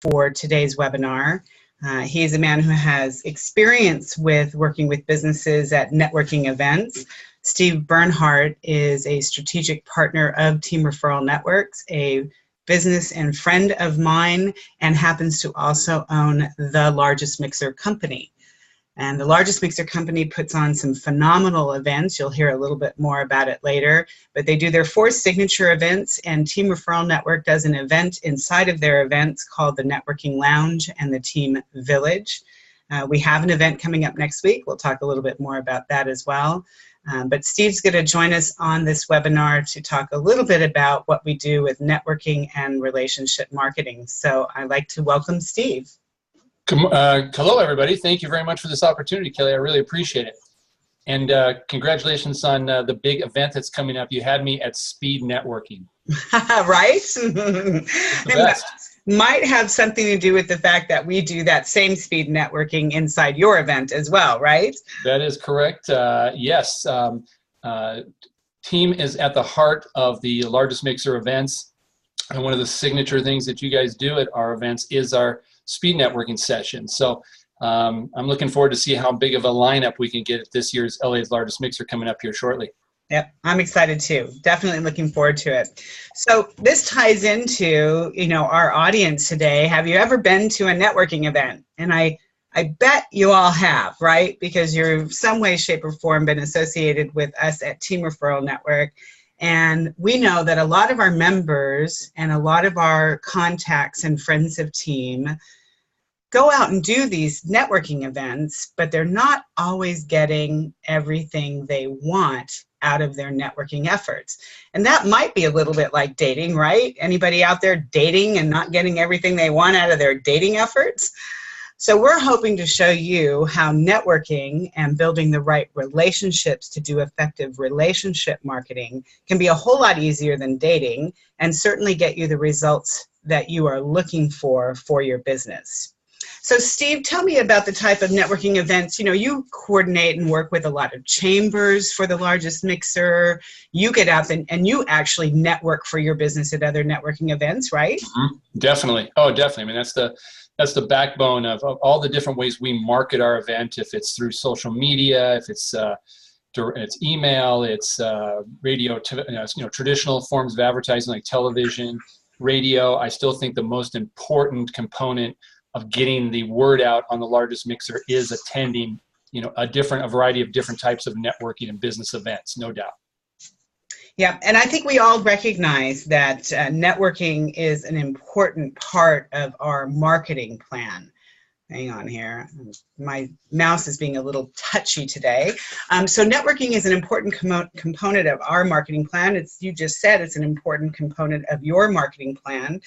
for today's webinar. He is a man who has experience with working with businesses at networking events. Steve Bernhardt is a strategic partner of Team Referral Networks, a business and friend of mine, and happens to also own The Largest Mixer Company. And The Largest Mixer Company puts on some phenomenal events. You'll hear a little bit more about it later. But they do their 4 signature events, and Team Referral Network does an event inside of their events called the Networking Lounge and the Team Village. We have an event coming up next week. We'll talk a little bit more about that as well. But Steve's going to join us on this webinar to talk a little bit about what we do with networking and relationship marketing. So I'd like to welcome Steve. Hello, everybody. Thank you very much for this opportunity, Kelly. I really appreciate it. And congratulations on the big event that's coming up. You had me at Speed Networking. Right? It might have something to do with the fact that we do that same speed networking inside your event as well, right? That is correct. Yes. Team is at the heart of the Largest Mixer events. And one of the signature things that you guys do at our events is our speed networking session. So I'm looking forward to see how big of a lineup we can get at this year's LA's Largest Mixer coming up here shortly. Yep, I'm excited too. Definitely looking forward to it. So this ties into, our audience today. Have you ever been to a networking event? And I bet you all have, right? Because you're in some way, shape, or form been associated with us at Team Referral Network. And we know that a lot of our members and a lot of our contacts and friends of Team go out and do these networking events, but they're not always getting everything they want out of their networking efforts. And that might be a little bit like dating, right? Anybody out there dating and not getting everything they want out of their dating efforts? So we're hoping to show you how networking and building the right relationships to do effective relationship marketing can be a whole lot easier than dating and certainly get you the results that you are looking for your business. So Steve, tell me about the type of networking events. You coordinate and work with a lot of chambers for the Largest Mixer. You get out and you actually network for your business at other networking events, right? Mm-hmm. Definitely. Oh, definitely. I mean, that's the backbone of all the different ways we market our event. If it's through social media, if it's email, it's radio, traditional forms of advertising like television, radio. I still think the most important component of getting the word out on the Largest Mixer is attending, a variety of different types of networking and business events, no doubt. Yeah, and I think we all recognize that networking is an important part of our marketing plan. Hang on here. My mouse is being a little touchy today. So networking is an important component of our marketing plan. You just said it's an important component of your marketing plan.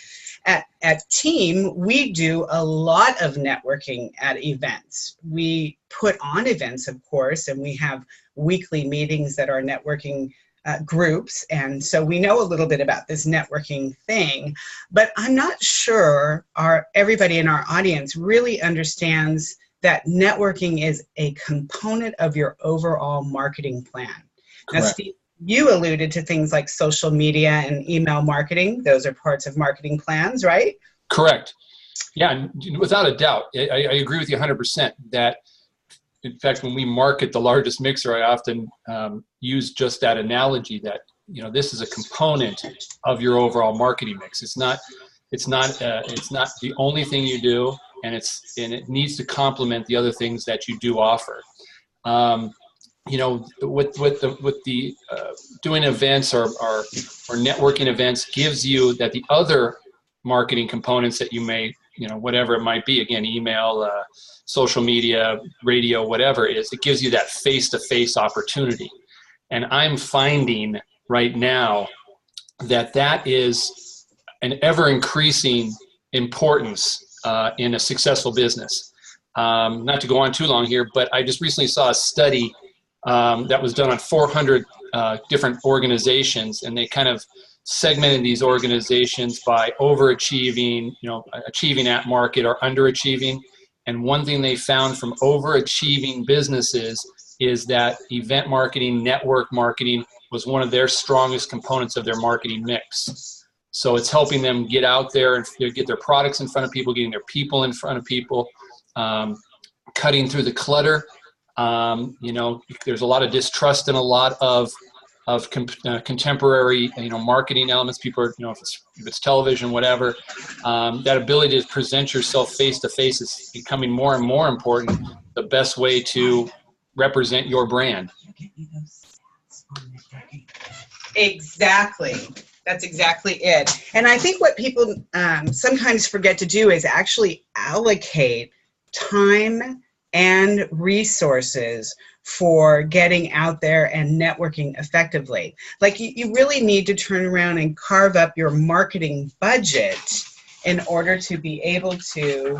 At Team, we do a lot of networking at events. We put on events, of course, and we have weekly meetings that are networking groups, and so we know a little bit about this networking thing, but I'm not sure everybody in our audience really understands that networking is a component of your overall marketing plan. Correct. Now, Steve, you alluded to things like social media and email marketing. Those are parts of marketing plans, right? Correct. Yeah, without a doubt. I agree with you 100% that, in fact, when we market the Largest Mixer, I often use just that analogy that this is a component of your overall marketing mix. It's not the only thing you do, and it needs to complement the other things that you do offer. With the doing events or networking events gives you that the other marketing components that you may whatever it might be, again, email, social media, radio, whatever it is, it gives you that face-to-face opportunity. And I'm finding right now that is an ever-increasing importance in a successful business. Not to go on too long here, but I just recently saw a study that was done on 400 different organizations, and they kind of segmented these organizations by overachieving, achieving at market or underachieving. And one thing they found from overachieving businesses is that event marketing, network marketing was one of their strongest components of their marketing mix. So it's helping them get out there and get their products in front of people, getting their people in front of people, cutting through the clutter. There's a lot of distrust and a lot of contemporary, marketing elements. People are, if it's television, whatever, that ability to present yourself face to face is becoming more and more important. The best way to represent your brand. Exactly. That's exactly it. And I think what people sometimes forget to do is actually allocate time and resources for getting out there and networking effectively. Like you really need to turn around and carve up your marketing budget in order to be able to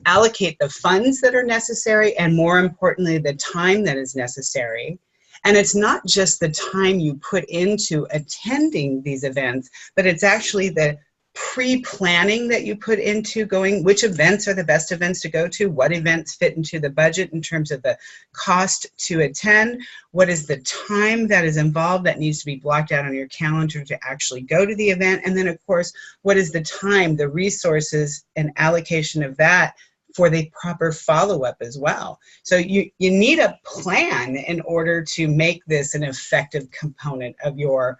allocate the funds that are necessary, and more importantly, the time that is necessary. And it's not just the time you put into attending these events, but it's actually the pre-planning that you put into going, which events are the best events to go to, what events fit into the budget in terms of the cost to attend, what is the time that is involved that needs to be blocked out on your calendar to actually go to the event, and then of course, what is the time, the resources and allocation of that for the proper follow-up as well. So you need a plan in order to make this an effective component of your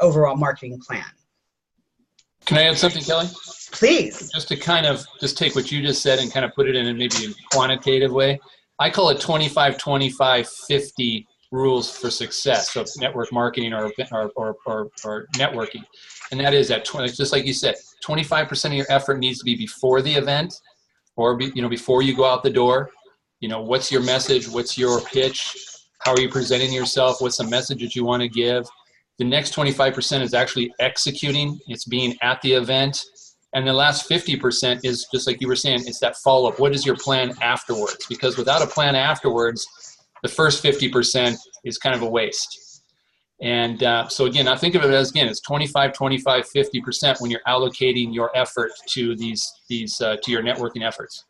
overall marketing plan. Can I add something, Kelly? Please. Just to kind of just take what you just said and kind of put it in maybe a quantitative way. I call it 25-25-50 rules for success of network marketing or networking. And that is just like you said, 25% of your effort needs to be before the event, or before you go out the door. What's your message? What's your pitch? How are you presenting yourself? What's the message that you want to give? The next 25% is actually executing. It's being at the event. And the last 50% is, just like you were saying, it's that follow-up. What is your plan afterwards? Because without a plan afterwards, the first 50% is kind of a waste. And so again, I think of it as, it's 25-25-50% when you're allocating your effort to these to your networking efforts.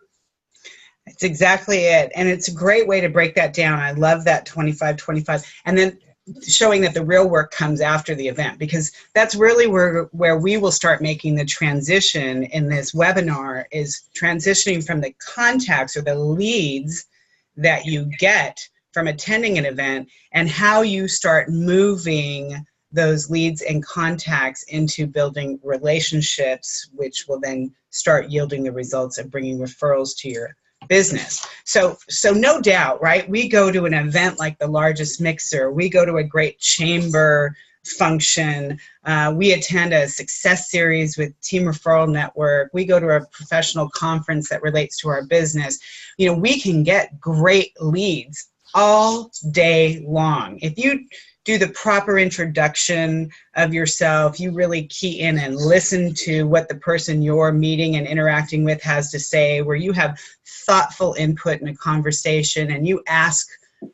That's exactly it. And it's a great way to break that down. I love that 25-25. And then showing that the real work comes after the event, because that's really where we will start making the transition in this webinar, is transitioning from the contacts or the leads that you get from attending an event, and how you start moving those leads and contacts into building relationships, which will then start yielding the results of bringing referrals to your business. So no doubt, right? We go to an event like the Largest Mixer, we go to a great chamber function, we attend a success series with Team Referral Network, we go to a professional conference that relates to our business. We can get great leads all day long. If you do the proper introduction of yourself, you really key in and listen to what the person you're meeting and interacting with has to say, where you have thoughtful input in a conversation and you ask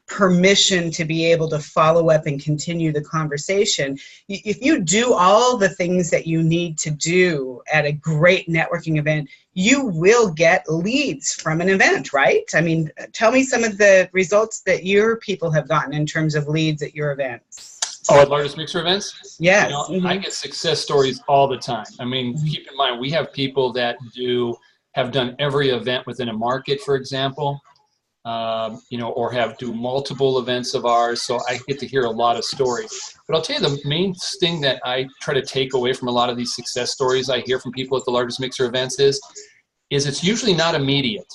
permission to be able to follow up and continue the conversation. If you do all the things that you need to do at a great networking event, you will get leads from an event, right? I mean, tell me some of the results that your people have gotten in terms of leads at your events. Oh, at Largest Mixer events? Yes. I get success stories all the time. I mean, keep in mind, we have people that have done every event within a market, for example. Or do multiple events of ours. So I get to hear a lot of stories. But I'll tell you, the main thing that I try to take away from a lot of these success stories I hear from people at the Largest Mixer events is it's usually not immediate.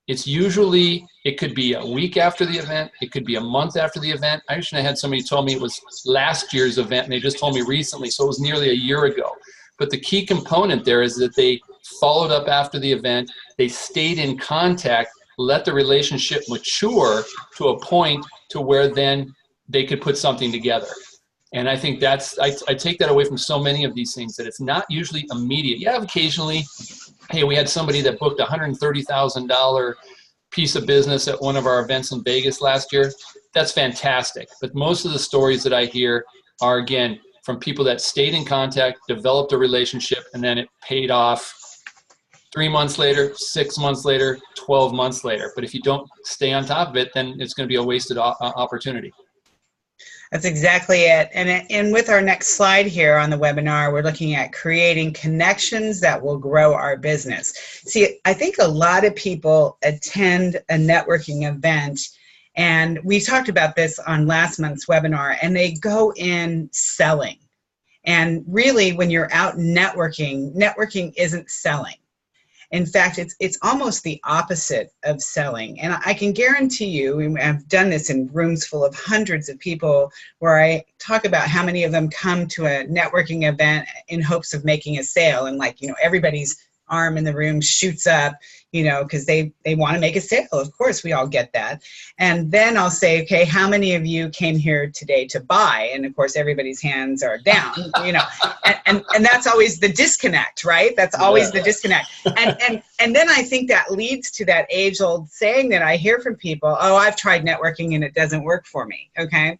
It could be a week after the event. It could be a month after the event. I actually had somebody tell me it was last year's event, and they just told me recently, so it was nearly a year ago. But the key component there is that they followed up after the event. They stayed in contact, let the relationship mature to a point to where then they could put something together. And I think I take that away from so many of these things, that it's not usually immediate. You have occasionally, hey, we had somebody that booked a $130,000 piece of business at one of our events in Vegas last year. That's fantastic. But most of the stories that I hear are, again, from people that stayed in contact, developed a relationship, and then it paid off 3 months later, 6 months later, 12 months later. But if you don't stay on top of it, then it's going to be a wasted opportunity. That's exactly it. And with our next slide here on the webinar, we're looking at creating connections that will grow our business. See, I think a lot of people attend a networking event, and we talked about this on last month's webinar, and they go in selling. And really, when you're out networking, networking isn't selling. In fact, it's almost the opposite of selling. And I can guarantee you, I've done this in rooms full of hundreds of people where I talk about how many of them come to a networking event in hopes of making a sale. And like, everybody's arm in the room shoots up, because they want to make a sale. Of course, we all get that. And then I'll say, okay, how many of you came here today to buy? And of course, everybody's hands are down, and that's always the disconnect, right? That's always the disconnect. And then I think that leads to that age-old saying that I hear from people, oh, I've tried networking and it doesn't work for me, okay?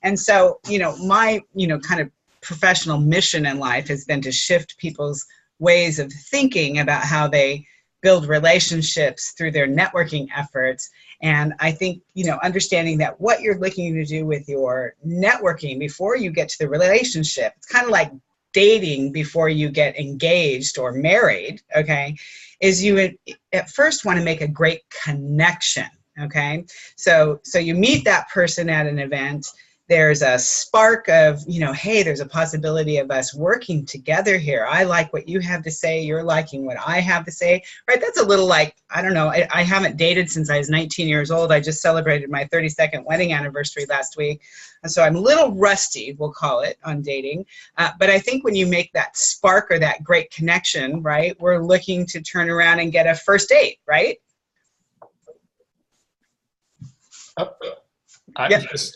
And so, my, kind of professional mission in life has been to shift people's ways of thinking about how they build relationships through their networking efforts. And I think, understanding that what you're looking to do with your networking before you get to the relationship, it's kind of like dating before you get engaged or married, okay, is you at first want to make a great connection, okay? So you meet that person at an event. There's a spark of, hey, there's a possibility of us working together here. I like what you have to say. You're liking what I have to say, right? That's a little like, I don't know. I haven't dated since I was 19 years old. I just celebrated my 32nd wedding anniversary last week. And so I'm a little rusty, we'll call it, on dating. But I think when you make that spark or that great connection, right, we're looking to turn around and get a first date, right?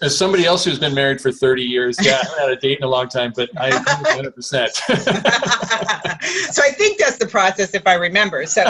As somebody else who's been married for 30 years, I haven't had a date in a long time, but I agree 100%. So I think that's the process, if I remember. So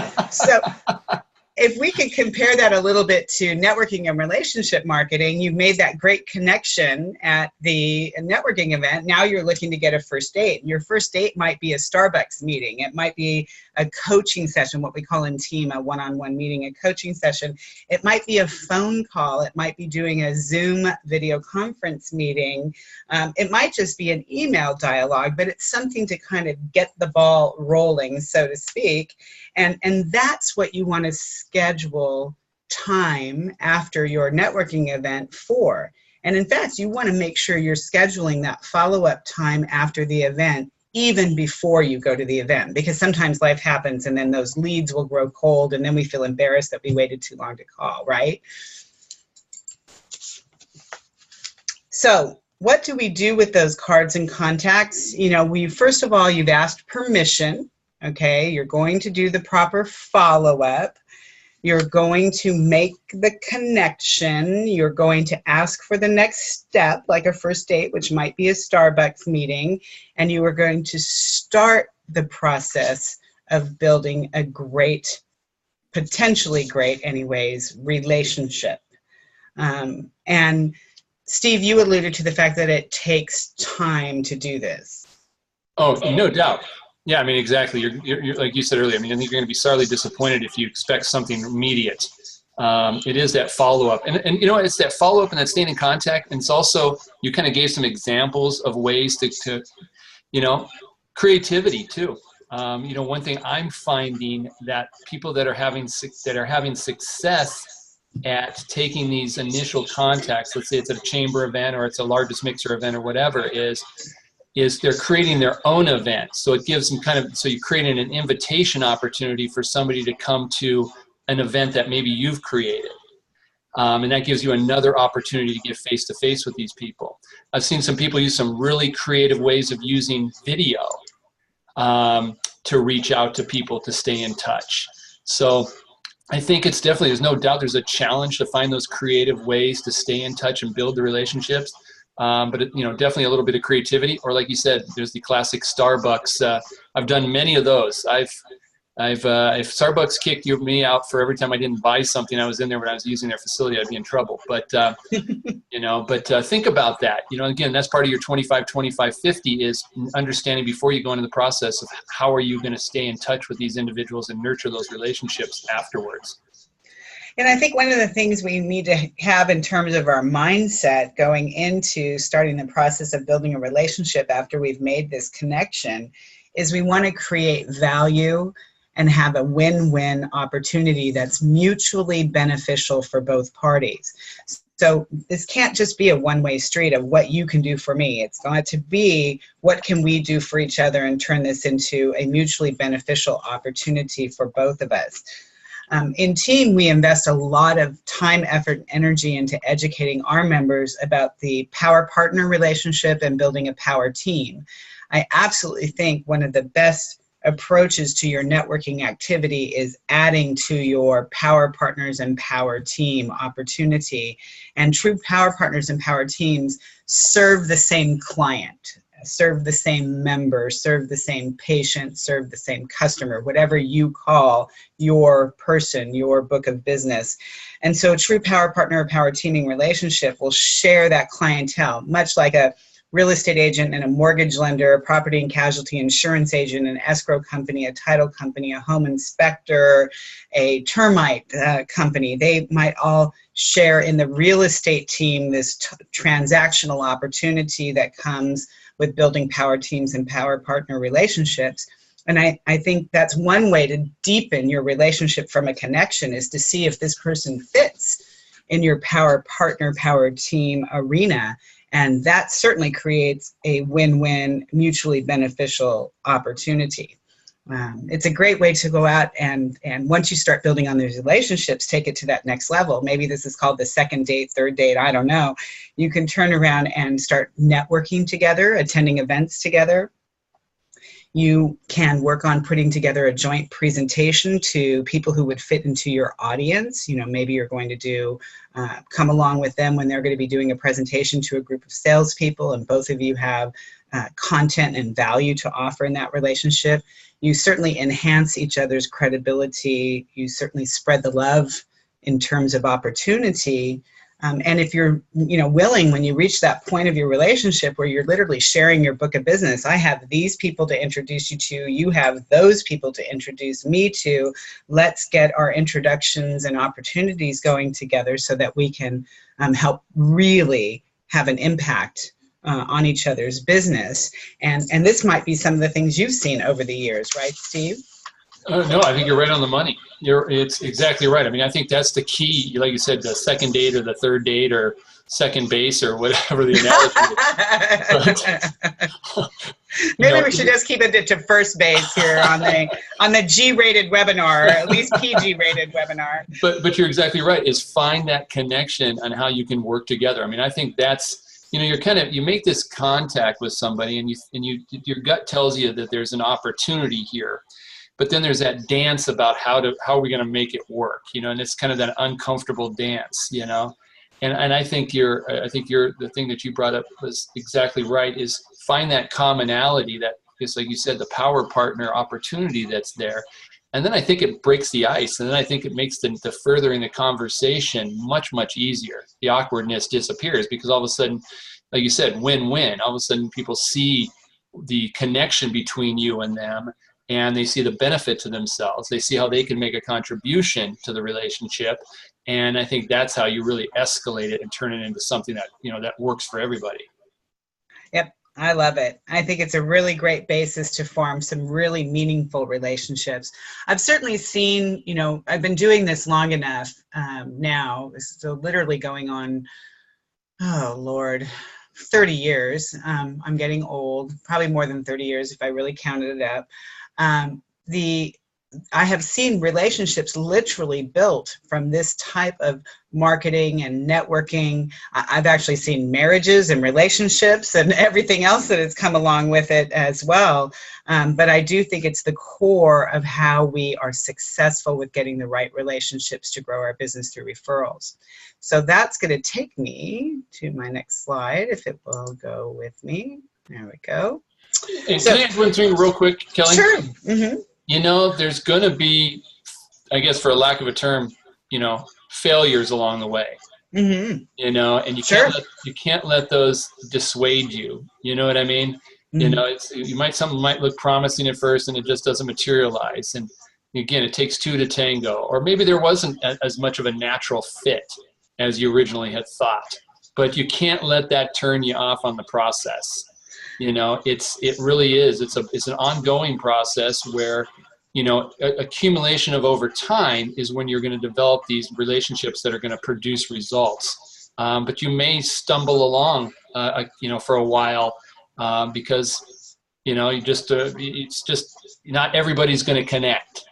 if we could compare that a little bit to networking and relationship marketing, you've made that great connection at the networking event. Now you're looking to get a first date. Your first date might be a Starbucks meeting. It might be a coaching session, what we call in team, a one-on-one meeting, a coaching session. It might be a phone call. It might be doing a Zoom video conference meeting. It might just be an email dialogue, but it's something to kind of get the ball rolling, so to speak. And that's what you want to schedule time after your networking event for. And in fact, you want to make sure you're scheduling that follow-up time after the event, even before you go to the event, because sometimes life happens and then those leads will grow cold and then we feel embarrassed that we waited too long to call, right? So what do we do with those cards and contacts? First of all, you've asked permission. Okay, you're going to do the proper follow-up. You're going to make the connection. You're going to ask for the next step, like a first date, which might be a Starbucks meeting. And you are going to start the process of building a great, potentially great anyways, relationship. And Steve, you alluded to the fact that it takes time to do this. Oh, no doubt. Yeah, I mean, exactly. You're like you said earlier. I mean, I think you're going to be sorely disappointed if you expect something immediate. It is that follow-up, and it's that follow-up and that staying in contact. And it's also, you kind of gave some examples of ways to creativity too. One thing I'm finding that people that are having success at taking these initial contacts, let's say it's a chamber event or it's a largest mixer event or whatever, is they're creating their own event. So it gives them so you're creating an invitation opportunity for somebody to come to an event that maybe you've created. And that gives you another opportunity to get face-to-face with these people. I've seen some people use some really creative ways of using video to reach out to people to stay in touch. So I think it's definitely, there's no doubt there's a challenge to find those creative ways to stay in touch and build the relationships. But definitely a little bit of creativity, or like you said, there's the classic Starbucks. I've done many of those. If Starbucks kicked me out for every time I didn't buy something I was in there when I was using their facility, I'd be in trouble. But think about that. Again, that's part of your 25, 25, 50 is understanding before you go into the process of how are you going to stay in touch with these individuals and nurture those relationships afterwards. And I think one of the things we need to have in terms of our mindset going into starting the process of building a relationship after we've made this connection is we want to create value and have a win-win opportunity that's mutually beneficial for both parties. So this can't just be a one-way street of what you can do for me. It's got to be what can we do for each other and turn this into a mutually beneficial opportunity for both of us. In Team, we invest a lot of time, effort, and energy into educating our members about the power partner relationship and building a power team. I absolutely think one of the best approaches to your networking activity is adding to your power partners and power team opportunity. And true power partners and power teams serve the same client, serve the same member, serve the same patient, serve the same customer, whatever you call your person, your book of business. And so a true power partner or power teaming relationship will share that clientele, much like a real estate agent and a mortgage lender, a property and casualty insurance agent, an escrow company, a title company, a home inspector, a termite company. They might all share in the real estate team this transactional opportunity that comes with building power teams and power partner relationships. And I think that's one way to deepen your relationship from a connection is to see if this person fits in your power partner, power team arena. And that certainly creates a win-win, mutually beneficial opportunity. It's a great way to go out and once you start building on those relationships, take it to that next level. Maybe this is called the second date, third date, I don't know. You can turn around and start networking together, attending events together. You can work on putting together a joint presentation to people who would fit into your audience. You know, maybe you're going to come along with them when they're going to be doing a presentation to a group of salespeople, and both of you have content and value to offer in that relationship. You certainly enhance each other's credibility. You certainly spread the love in terms of opportunity. And if you're, willing, when you reach that point of your relationship where you're literally sharing your book of business, I have these people to introduce you to, you have those people to introduce me to, let's get our introductions and opportunities going together so that we can help really have an impact on each other's business. And this might be some of the things you've seen over the years, right, Steve? No, I think you're right on the money. It's exactly right. I mean, I think that's the key. Like you said, the second date or the third date or second base or whatever the analogy is. Maybe we should just keep it to first base here on the G-rated webinar, or at least PG-rated webinar. But you're exactly right. Is find that connection on how you can work together. I mean, I think that's you make this contact with somebody, and your gut tells you that there's an opportunity here. But then there's that dance about how are we going to make it work, and it's kind of that uncomfortable dance, And I think the thing that you brought up was exactly right. Is find that commonality that is, like you said, the power partner opportunity that's there, and then I think it breaks the ice, and then I think it makes the furthering the conversation much easier. The awkwardness disappears because all of a sudden, like you said, win-win. All of a sudden, people see the connection between you and them. And they see the benefit to themselves. They see how they can make a contribution to the relationship. And I think that's how you really escalate it and turn it into something that, that works for everybody. Yep, I love it. I think it's a really great basis to form some really meaningful relationships. I've certainly seen, I've been doing this long enough now. So literally going on, 30 years. I'm getting old, probably more than 30 years if I really counted it up. I have seen relationships literally built from this type of marketing and networking. I've actually seen marriages and relationships and everything else that has come along with it as well. But I do think it's the core of how we are successful with getting the right relationships to grow our business through referrals. So that's going to take me to my next slide, if it will go with me. There we go. And can I ask one thing real quick, Kelly? Sure. Mm-hmm. There's going to be, I guess for a lack of a term, failures along the way. Mm-hmm. And you can't let those dissuade you. You know what I mean? Mm-hmm. Something might look promising at first and it just doesn't materialize. And Again, it takes two to tango, or maybe there wasn't as much of a natural fit as you originally had thought. But you can't let that turn you off on the process. It really is. It's an ongoing process where, accumulation of over time is when you're going to develop these relationships that are going to produce results. But you may stumble along, for a while, because, it's just not everybody's going to connect.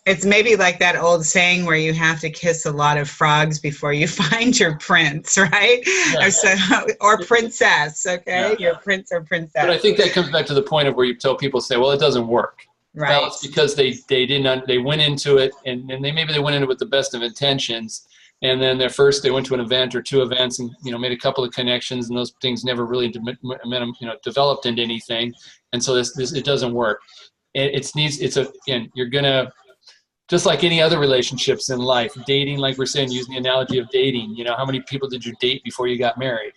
It's maybe like that old saying where you have to kiss a lot of frogs before you find your prince, right? Yeah. Or princess, okay? Yeah. Your prince or princess. But I think that comes back to the point of where you tell people, say, well, it doesn't work. Right. Well, it's because they went into it, and maybe they went into it with the best of intentions, and then they went to an event or two events and, made a couple of connections, and those things never really developed into anything. And so it doesn't work. You're going to, just like any other relationships in life, dating, like we're saying, using the analogy of dating, how many people did you date before you got married?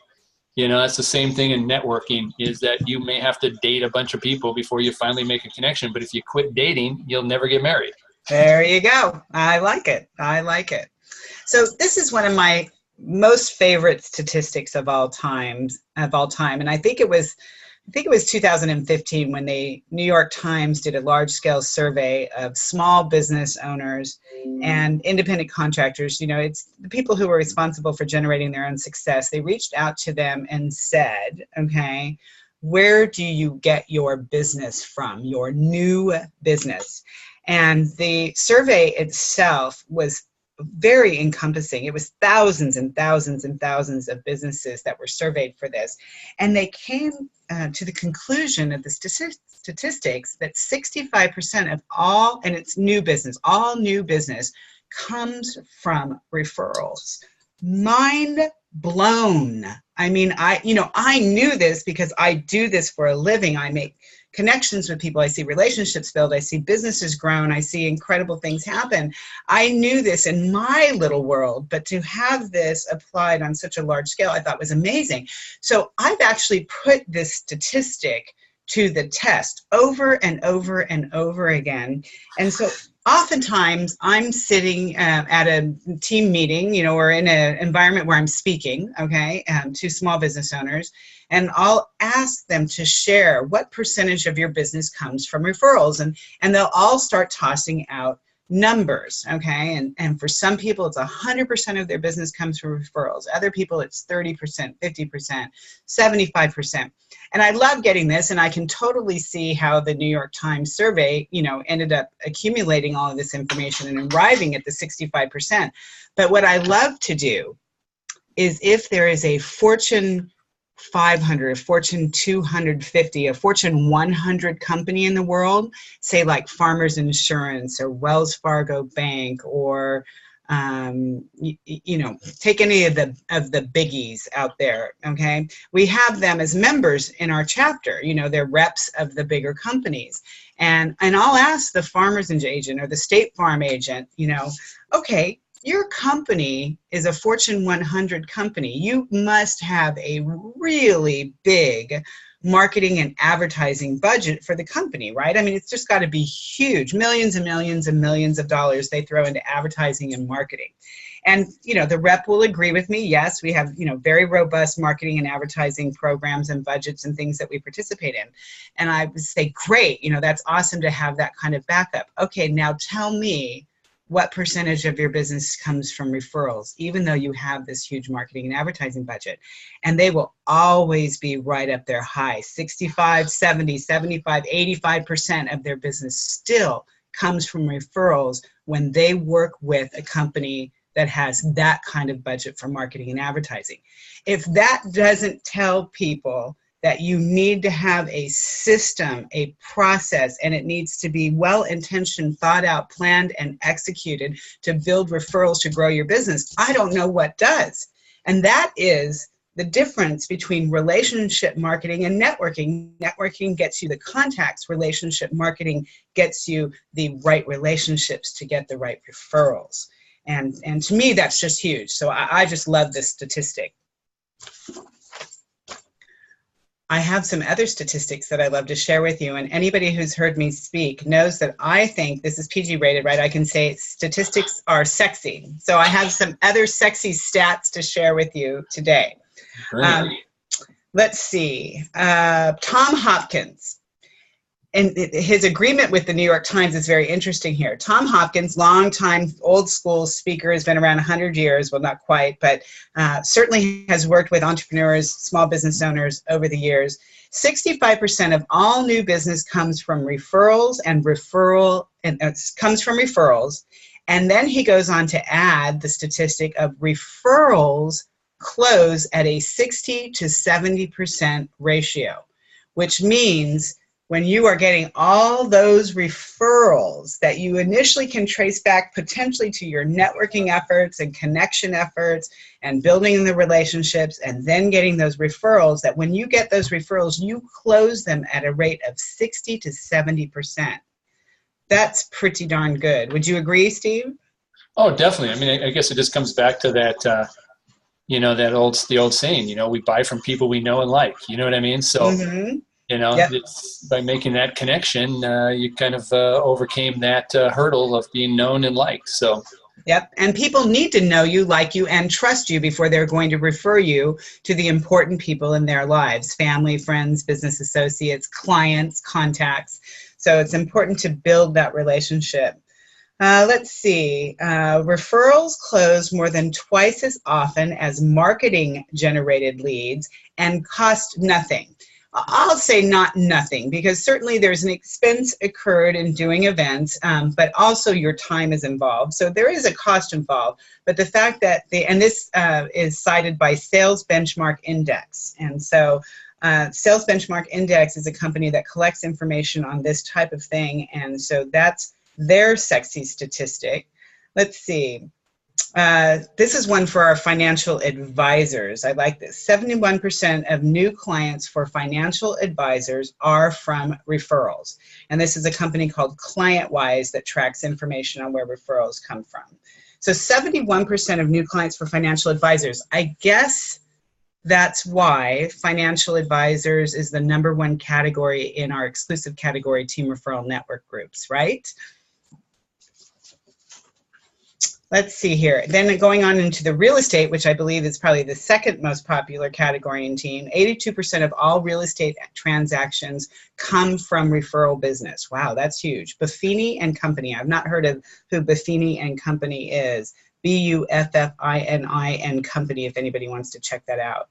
That's the same thing in networking, is that you may have to date a bunch of people before you finally make a connection. But if you quit dating, you'll never get married. There you go. I like it. So this is one of my most favorite statistics of all time. And I think it was 2015 when the New York Times did a large-scale survey of small business owners and independent contractors. It's the people who were responsible for generating their own success. They reached out to them and said, okay, where do you get your business from, your new business? And the survey itself was very encompassing. It was thousands and thousands and thousands of businesses that were surveyed for this. And they came to the conclusion of the statistics that 65% of all new business comes from referrals. Mind blown. I mean, I knew this because I do this for a living. I make connections with people. I see relationships build. I see businesses grown. I see incredible things happen. I knew this in my little world, but to have this applied on such a large scale, I thought was amazing. So I've actually put this statistic to the test over and over and over again. And so oftentimes I'm sitting at a team meeting, or in an environment where I'm speaking, okay, to small business owners, and I'll ask them to share what percentage of your business comes from referrals, and they'll all start tossing out numbers, okay, and for some people it's 100% of their business comes from referrals. Other people it's 30%, 50%, 75%. And I love getting this, and I can totally see how the New York Times survey, ended up accumulating all of this information and arriving at the 65%. But what I love to do is, if there is a Fortune 500, a Fortune 250, a Fortune 100 company in the world, say like Farmers Insurance or Wells Fargo Bank, or take any of the biggies out there, okay? We have them as members in our chapter. They're reps of the bigger companies. And I'll ask the Farmers agent or the State Farm agent, okay, your company is a Fortune 100 company. You must have a really big marketing and advertising budget for the company, right? I mean, it's just got to be huge. Millions and millions and millions of dollars they throw into advertising and marketing. And, the rep will agree with me. Yes, we have, very robust marketing and advertising programs and budgets and things that we participate in. And I would say, great, that's awesome to have that kind of backup. Okay, now tell me, what percentage of your business comes from referrals, even though you have this huge marketing and advertising budget? And they will always be right up there high. 65, 70, 75, 85% of their business still comes from referrals when they work with a company that has that kind of budget for marketing and advertising. If that doesn't tell people that you need to have a system, a process, and it needs to be well-intentioned, thought out, planned, and executed to build referrals to grow your business, I don't know what does. And that is the difference between relationship marketing and networking. Networking gets you the contacts. Relationship marketing gets you the right relationships to get the right referrals. And to me, that's just huge. So I just love this statistic. I have some other statistics that I'd love to share with you. And anybody who's heard me speak knows that I think this is PG rated, right? I can say statistics are sexy. So I have some other sexy stats to share with you today. Let's see. Tom Hopkins. And his agreement with the New York Times is very interesting here. Tom Hopkins, longtime old school speaker, has been around 100 years. Well, not quite, but certainly has worked with entrepreneurs, small business owners over the years. 65% of all new business comes from referrals and comes from referrals. And then he goes on to add the statistic of referrals close at a 60 to 70% ratio, which means when you are getting all those referrals that you initially can trace back potentially to your networking efforts and connection efforts and building the relationships, and then getting those referrals, that when you get those referrals, you close them at a rate of 60 to 70%. That's pretty darn good. Would you agree, Steve? Oh, definitely. I mean, I guess it just comes back to that, the old saying, we buy from people we know and like, you know what I mean? So, Yep. It's by making that connection, you kind of overcame that hurdle of being known and liked. So, yep. And people need to know you, like you, and trust you before they're going to refer you to the important people in their lives: family, friends, business associates, clients, contacts. So it's important to build that relationship. Let's see. Referrals close more than twice as often as marketing generated leads and cost nothing. I'll say not nothing, because certainly there's an expense incurred in doing events, but also your time is involved. So there is a cost involved. But the fact that this is cited by Sales Benchmark Index. And so Sales Benchmark Index is a company that collects information on this type of thing. And so that's their sexy statistic. Let's see. This is one for our financial advisors. I like this. 71% of new clients for financial advisors are from referrals. And this is a company called ClientWise that tracks information on where referrals come from. So 71% of new clients for financial advisors. I guess that's why financial advisors is the #1 category in our exclusive category Team Referral Network groups, right? Let's see here. Then going on into the real estate, which I believe is probably the second most popular category in Team, 82% of all real estate transactions come from referral business. Wow, that's huge. Buffini and Company. I've not heard of who Buffini and Company is. Buffini and Company, if anybody wants to check that out.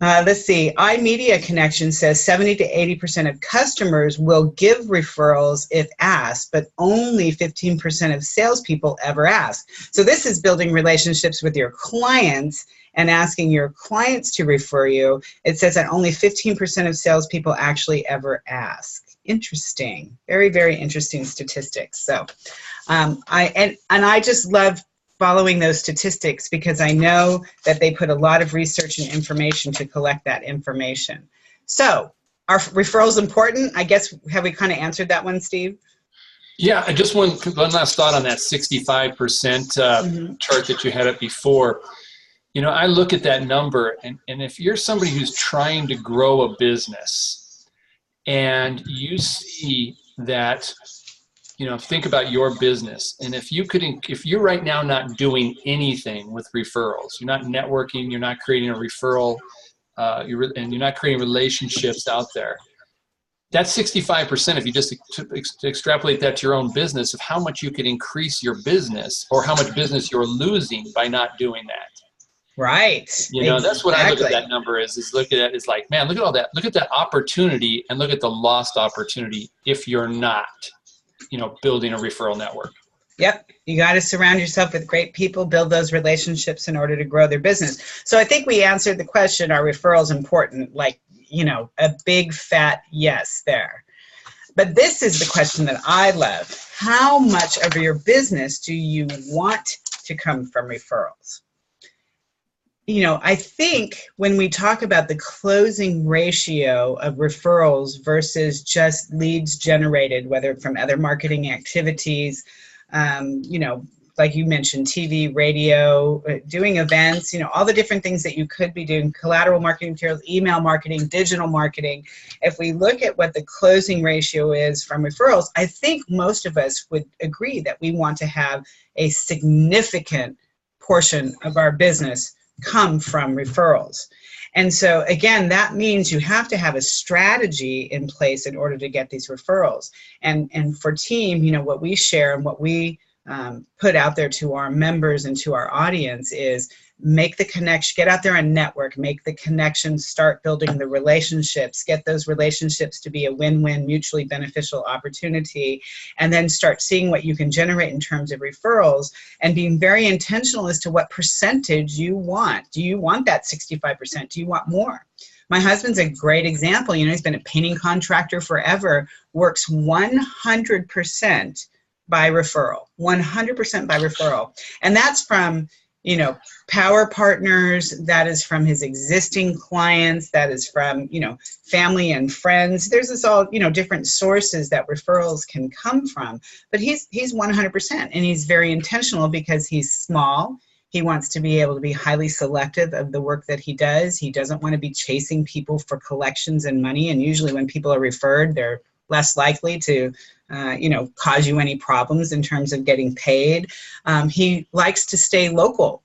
Let's see. iMedia Connection says 70 to 80% of customers will give referrals if asked, but only 15% of salespeople ever ask. So this is building relationships with your clients and asking your clients to refer you. It says that only 15% of salespeople actually ever ask. Interesting. Very, very interesting statistics. So I just love following those statistics, because I know that they put a lot of research and information to collect that information. So are referrals important? I guess, have we kind of answered that one, Steve? Yeah, I just one last thought on that 65% chart that you had up before. I look at that number, and if you're somebody who's trying to grow a business and you see that, think about your business. And if you're right now not doing anything with referrals, you're not networking, you're not creating a referral, and you're not creating relationships out there, that's 65%. If you just extrapolate that to your own business, of how much you could increase your business, or how much business you're losing by not doing that. Right. That's what I look at that number is look at it, is like, man, look at all that. Look at that opportunity, and look at the lost opportunity if you're not building a referral network. Yep. You got to surround yourself with great people, build those relationships in order to grow their business. So I think we answered the question, are referrals important? Like, a big fat yes there. But this is the question that I love. How much of your business do you want to come from referrals? I think when we talk about the closing ratio of referrals versus just leads generated, whether from other marketing activities, like you mentioned, TV, radio, doing events, all the different things that you could be doing, collateral marketing materials, email marketing, digital marketing. If we look at what the closing ratio is from referrals, I think most of us would agree that we want to have a significant portion of our business come from referrals. And so again, that means you have to have a strategy in place in order to get these referrals. And for team, what we share and what we put out there to our members and to our audience is make the connection, get out there and network, make the connections, start building the relationships, get those relationships to be a win-win, mutually beneficial opportunity, and then start seeing what you can generate in terms of referrals and being very intentional as to what percentage you want. Do you want that 65%? Do you want more? My husband's a great example. He's been a painting contractor forever, works 100% by referral, 100% by referral. And that's from power partners, that is from his existing clients, that is from, family and friends. There's this all, different sources that referrals can come from, but he's 100%, and he's very intentional because he's small. He wants to be able to be highly selective of the work that he does. He doesn't want to be chasing people for collections and money. And usually when people are referred, they're less likely to cause you any problems in terms of getting paid. He likes to stay local.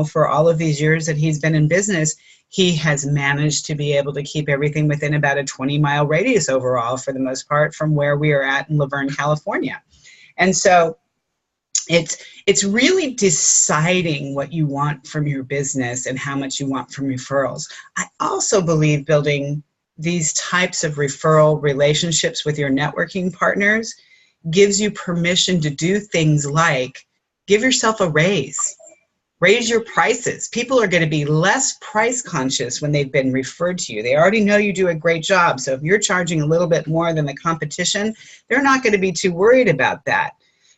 For all of these years that he's been in business, he has managed to be able to keep everything within about a 20-mile radius overall, for the most part, from where we are at in Laverne, California. And so it's really deciding what you want from your business and how much you want from referrals. I also believe building these types of referral relationships with your networking partners gives you permission to do things like give yourself a raise your prices. People are going to be less price conscious when they've been referred to you. They already know you do a great job. So if you're charging a little bit more than the competition, they're not going to be too worried about that.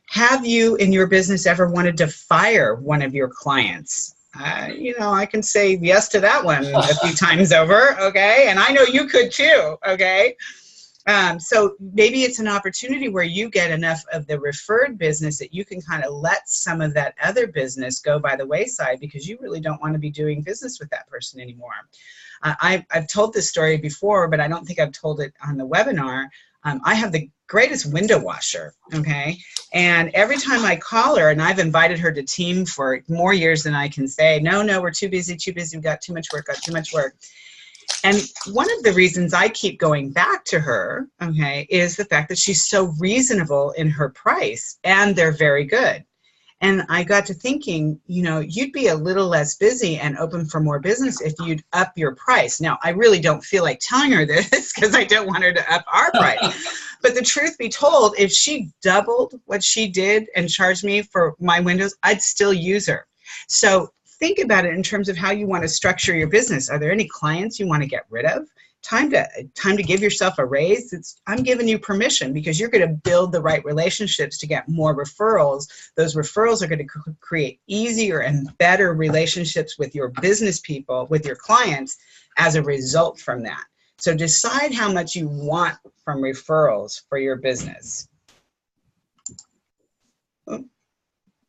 Have you in your business ever wanted to fire one of your clients? I can say yes to that one a few times over, okay? And I know you could too, okay? So maybe it's an opportunity where you get enough of the referred business that you can kind of let some of that other business go by the wayside because you really don't want to be doing business with that person anymore. I've told this story before, but I don't think I've told it on the webinar. I have the greatest window washer, okay? And every time I call her, and I've invited her to team for more years than I can say, no, we're too busy, we've got too much work. And one of the reasons I keep going back to her, okay, is the fact that she's so reasonable in her price, and they're very good. And I got to thinking, you'd be a little less busy and open for more business if you'd up your price. Now, I really don't feel like telling her this because I don't want her to up our price. But the truth be told, if she doubled what she did and charged me for my windows, I'd still use her. So think about it in terms of how you want to structure your business. Are there any clients you want to get rid of? Time to give yourself a raise. I'm giving you permission because you're going to build the right relationships to get more referrals. Those referrals are going to create easier and better relationships with your business people, with your clients as a result from that. So decide how much you want from referrals for your business.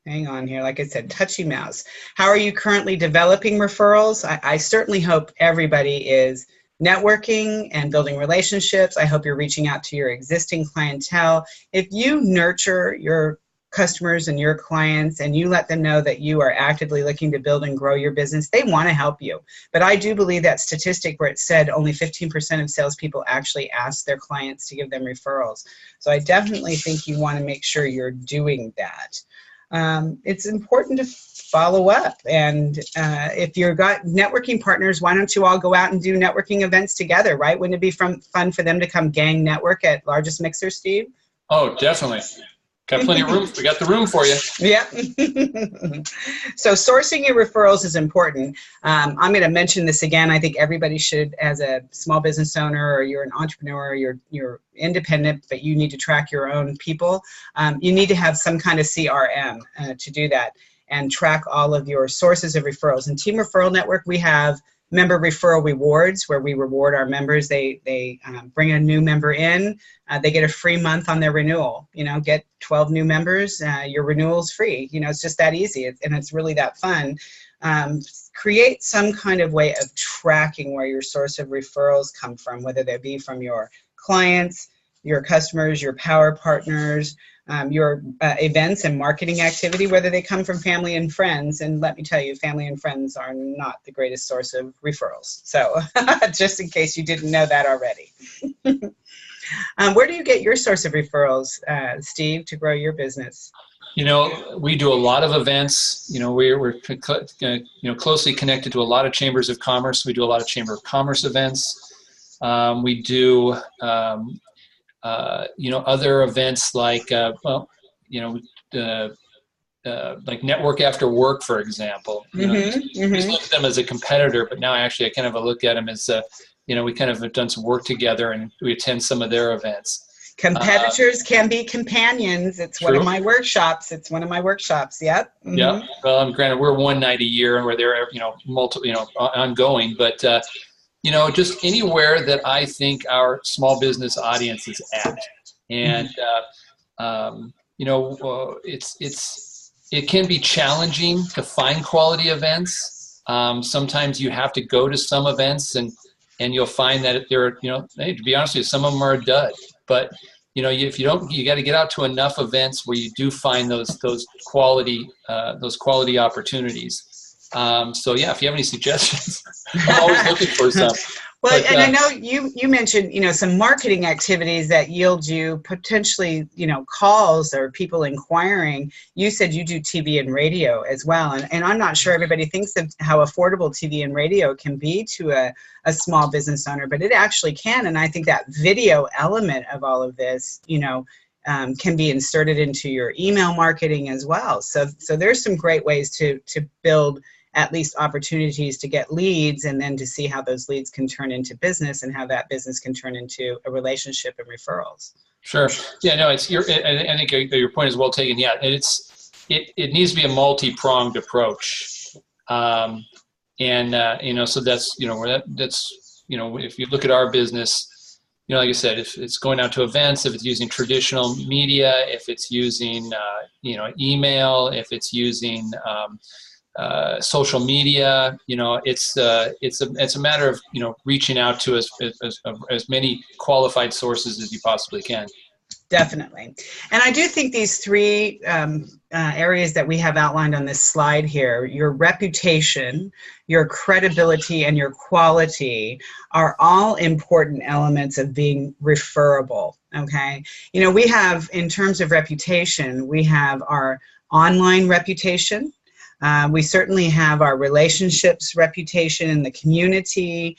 Hang on here. Like I said, touchy mouse. How are you currently developing referrals? I certainly hope everybody is networking and building relationships. I hope you're reaching out to your existing clientele. If you nurture your customers and your clients and you let them know that you are actively looking to build and grow your business, they want to help you. But I do believe that statistic where it said only 15% of salespeople actually ask their clients to give them referrals. So I definitely think you want to make sure you're doing that. It's important to follow up, and if you've got networking partners, why don't you all go out and do networking events together, right? Wouldn't it be fun for them to come gang network at Largest Mixer, Steve? Oh, definitely. Got plenty of room. We got the room for you. Yeah. So sourcing your referrals is important. I'm going to mention this again. I think everybody should, as a small business owner, or you're an entrepreneur, or you're independent, but you need to track your own people. You need to have some kind of CRM to do that and track all of your sources of referrals. In Team Referral Network, we have member referral rewards, where we reward our members. They bring a new member in, they get a free month on their renewal. Get 12 new members, your renewal's free. It's just that easy, and it's really that fun. Create some kind of way of tracking where your source of referrals come from, whether they be from your clients, your customers, your power partners, your events and marketing activity, whether they come from family and friends. And let me tell you, family and friends are not the greatest source of referrals. So just in case you didn't know that already. Where do you get your source of referrals, Steve, to grow your business? We do a lot of events. We're closely connected to a lot of chambers of commerce. We do a lot of chamber of commerce events. We do other events like like Network After Work, for example. We just look at them as a competitor, but now I kind of look at them as we kind of have done some work together, and we attend some of their events. Competitors can be companions. It's true. One of my workshops. Yep. Mm-hmm. Yeah. Well, granted, we're one night a year, and we're there, multiple, ongoing. But just anywhere that I think our small business audience is at, and it can be challenging to find quality events. Sometimes you have to go to some events, and you'll find that they're, hey, to be honest with you, some of them are a dud. But if you don't, you got to get out to enough events where you do find those quality opportunities. So yeah, if you have any suggestions, I'm always looking for some. Well, but, and I know you mentioned, some marketing activities that yield you potentially, calls or people inquiring. You said you do TV and radio as well. And I'm not sure everybody thinks of how affordable TV and radio can be to a small business owner, but it actually can. And I think that video element of all of this, can be inserted into your email marketing as well. So there's some great ways to build at least opportunities to get leads, and then to see how those leads can turn into business, and how that business can turn into a relationship and referrals. Sure. Yeah, no, I think your point is well taken. Yeah, and it needs to be a multi-pronged approach. So that's, if you look at our business, like I said, if it's going out to events, if it's using traditional media, if it's using, email, if it's using, social media, it's a matter of reaching out to as many qualified sources as you possibly can. Definitely. And I do think these three areas that we have outlined on this slide here, your reputation, your credibility, and your quality, are all important elements of being referable. Okay. We have, in terms of reputation, we have our online reputation. We certainly have our relationships reputation in the community.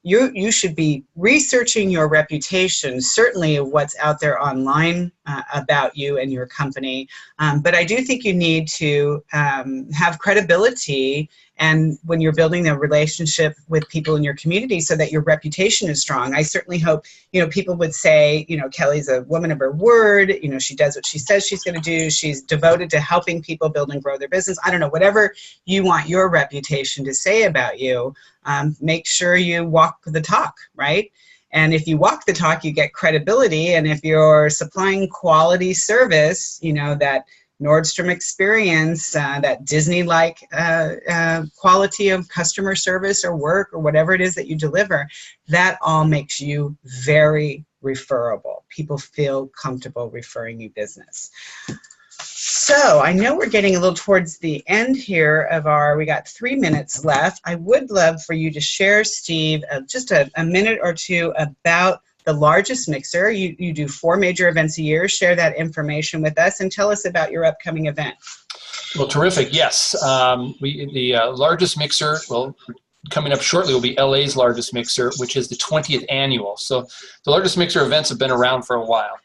You should be researching your reputation, certainly of what's out there online about you and your company. But I do think you need to have credibility, and when you're building a relationship with people in your community, so that your reputation is strong. I certainly hope, people would say, Kelly's a woman of her word. She does what she says she's going to do. She's devoted to helping people build and grow their business. I don't know, whatever you want your reputation to say about you, make sure you walk the talk, right? And if you walk the talk, you get credibility. And if you're supplying quality service, that Nordstrom experience, that Disney-like quality of customer service or work or whatever it is that you deliver, that all makes you very referable. People feel comfortable referring you business. So I know we're getting a little towards the end here of we got 3 minutes left. I would love for you to share, Steve, just a minute or two about the Largest Mixer. You do 4 major events a year. Share that information with us and tell us about your upcoming event. Well, terrific. Yes. The Largest Mixer, coming up shortly, will be LA's Largest Mixer, which is the 20th annual. So the Largest Mixer events have been around for a while.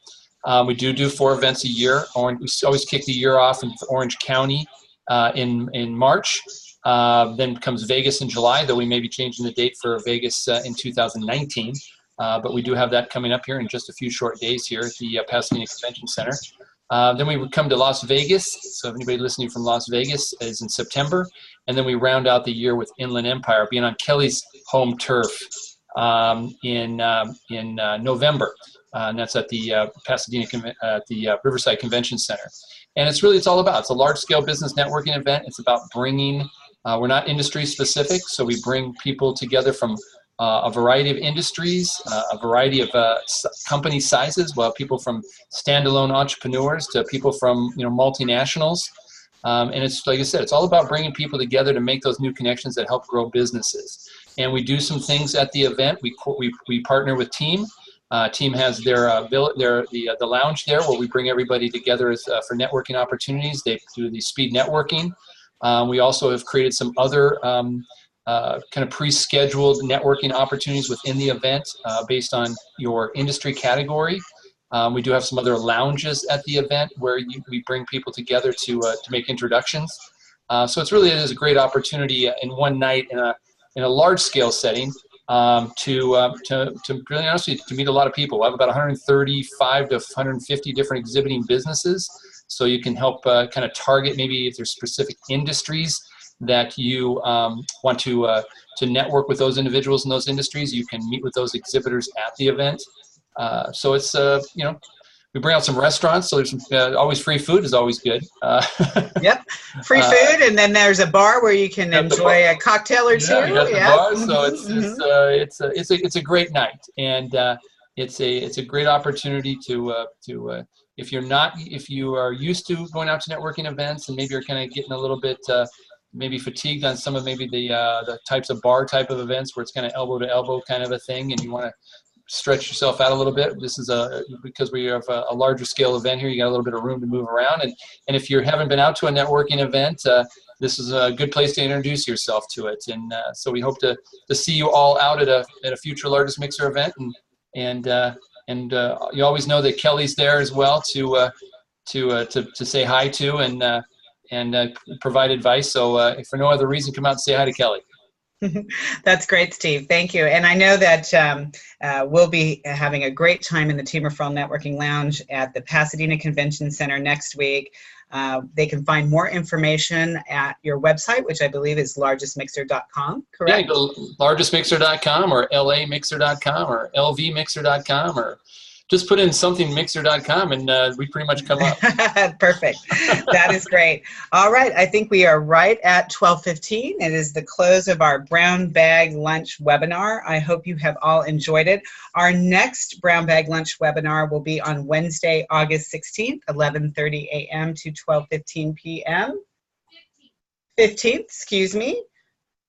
We do 4 events a year. We always kick the year off in Orange County in March. Then comes Vegas in July, though we may be changing the date for Vegas in 2019. But we do have that coming up here in just a few short days here at the Pasadena Convention Center. Then we would come to Las Vegas. So if anybody listening from Las Vegas is in September. And then we round out the year with Inland Empire, being on Kelly's home turf in November. And that's at the Pasadena, at the Riverside Convention Center. And it's a large-scale business networking event. It's about bringing, we're not industry specific, so we bring people together from a variety of industries, a variety of company sizes, people from standalone entrepreneurs to people from we multinationals. And it's, like I said, it's all about bringing people together to make those new connections that help grow businesses. And we do some things at the event. We partner with Team. Team has the lounge there where we bring everybody together for networking opportunities. They do the speed networking. We also have created some other kind of pre-scheduled networking opportunities within the event based on your industry category. We do have some other lounges at the event where we bring people together to make introductions. So it is a great opportunity in one night in a large-scale setting to really honestly to meet a lot of people. We have about 135 to 150 different exhibiting businesses, so you can help kind of target maybe if there's specific industries that you want to network with those individuals in those industries. You can meet with those exhibitors at the event. So it's we bring out some restaurants, so there's always free food is always good. Yep, free food, and then there's a bar where you can enjoy a cocktail or two. Yeah, bar, so it's a great night, and it's a great opportunity to if you are used to going out to networking events and maybe you're kind of getting a little bit maybe fatigued on some of maybe the types of bar type of events where it's kind of elbow to elbow kind of a thing, and you want to stretch yourself out a little bit. This is because we have a larger scale event here. You got a little bit of room to move around, and if you haven't been out to a networking event, this is a good place to introduce yourself to it. And so we hope to see you all out at a future Largest Mixer event, and you always know that Kelly's there as well to say hi to and provide advice. So if for no other reason, come out and say hi to Kelly. That's great, Steve. Thank you. And I know that we'll be having a great time in the Team Referral Networking Lounge at the Pasadena Convention Center next week. They can find more information at your website, which I believe is largestmixer.com, correct? Yeah, go largestmixer.com or lamixer.com or lvmixer.com, or just put in somethingmixer.com and we pretty much come up. Perfect. That is great. All right. I think we are right at 12:15. It is the close of our Brown Bag Lunch webinar. I hope you have all enjoyed it. Our next Brown Bag Lunch webinar will be on Wednesday, August 16th, 11:30 a.m. to 12:15 p.m. 15th, excuse me.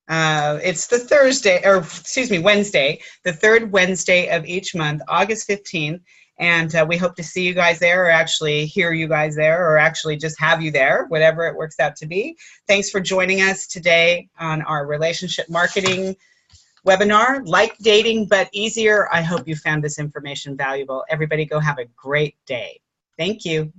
It's the Wednesday, the third Wednesday of each month, August 15th, and we hope to see you guys there, or actually hear you guys there, or actually just have you there, whatever it works out to be. Thanks for joining us today on our relationship marketing webinar, Like Dating But Easier. I hope you found this information valuable. Everybody go have a great day. Thank you.